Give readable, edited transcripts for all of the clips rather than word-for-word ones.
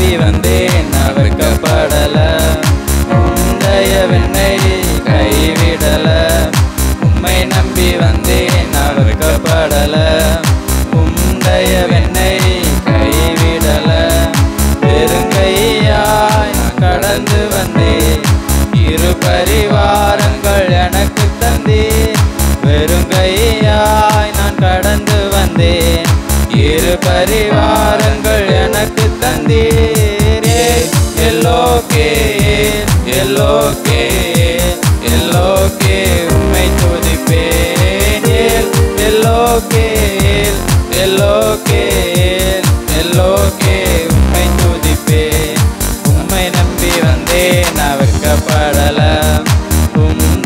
நம்பி வந்தேன் அவர்க்கப்படல. தயவென்னை கைவிடல. உம்மை நம்பி வந்தேன் அவர்க்கப்படல. தயவென்னை கைவிடல. பெருங்கையாய் நான் கடந்து வந்தேன். இரு பரிவாரங்கள் எனக்கு தந்தீர். பெருங்கையாய் நான் கடந்து வந்தேன். இரு பரிவாரங்கள் எனக்கு தந்தீர். எல்லோகே எல்லோகே எல்லோகே உம்மை துதிப்பேன். எல்லோகே எல்லோகே எல்லோகே உம்மை துதிப்பேன். உம்மை நம்பி வந்தேன் அவர்க்கப்படல.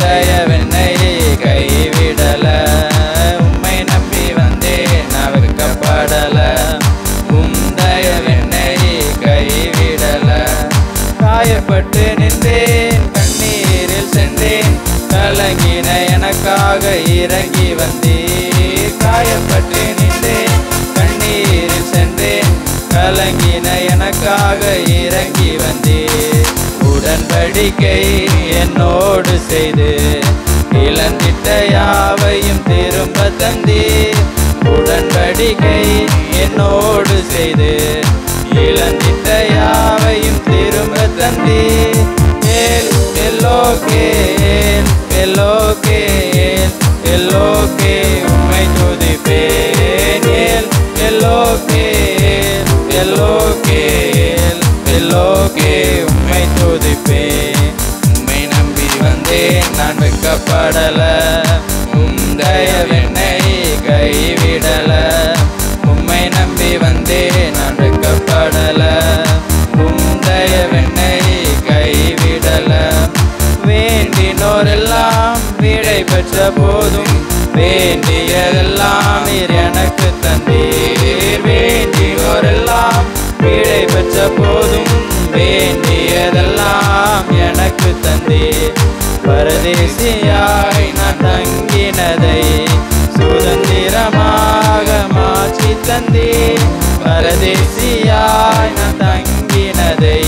தயவென்னை கைவிடல. உம்மை நம்பி வந்தேன் அவர்க்கப்படல. தயவென்னை கைவிடல. காயப்பட்டு நின்றேன் கண்ணீரில் சென்றேன். கலங்கின எனக்காக இறங்கி வந்தீர். காயப்பட்டு நின்றேன் கண்ணீரில் சென்றேன். கலங்கின எனக்காக இறங்கி வந்தீர். உடன்படிக்கை என்னோடு செய்து இழந்திட்ட யாவையும் திரும்ப தந்தீர். உடன்படிக்கை என்னோடு செய்து இழந்திட்ட யாவையும் திரும்ப தந்தீர். எல்லோகே எல்லோகே எல்லோகே உம்மை துதிப்பேன். எல்லோகே எல்லோகே எல்லோகே உம்மை துதிப்பேன். உம்மை நம்பி வந்தேன் நான் வெட்கப்படல. தயவென்னை கைவிடல. உம்மை நம்பி வந்தேன் நான் வெட்கப்படல. தயவென்னை கைவிடல. வேண்டினோரெல்லாம் விடை பெற்ற போதும் வேண்டியதெல்லாம் நீர் எனக்கு தந்தீர். வேண்டினோரெல்லாம் விடை பெற்ற போதும் வேண்டியதெல்லாம் எனக்கு தந்தீர். பரதேசியாய் நான் தங்கினதை சுதந்திரமாக மாற்றி தந்தீர். பரதேசியாய் நான் தங்கினதை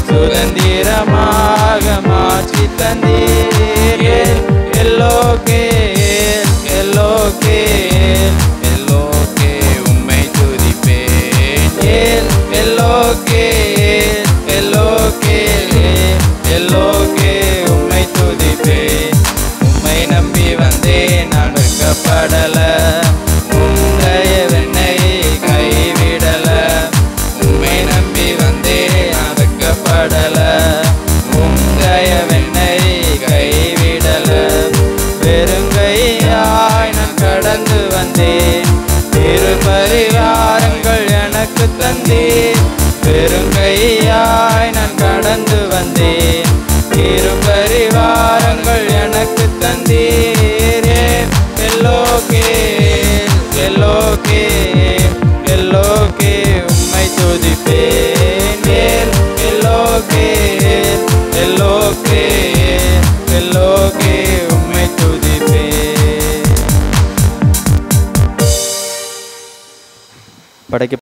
சுதந்திரமாக மாற்றி தந்தீர். எல்லோகே எல்லோகே எல்லோகே உம்மை துதிப்பேன். எல்லோகே எல்லோகே எல்லோகே உம்மை துதிப்பேன். உம்மை நம்பி வந்தேன் நான் வெட்கப்படல. தயவென்னை கைவிடல. உம்மை நம்பி வந்தேன் நான் வெட்கப்படல. தயவென்னை கைவிடல. பெருங்கையாய் நான் கடந்து வந்தேன். இரு பரிவாரங்கள் எனக்கு தந்தீர். பெருங்கையாய் நான் கடந்து வந்தேன். இரு பரிவாரங்கள் எனக்கு தந்தீர். எல்லோகே எல்லோகே எல்லோகே உம்மை துதிப்பேன். எல்லோகே எல்லோகே எல்லோகே உம்மை துதிப்பேன். படைக்க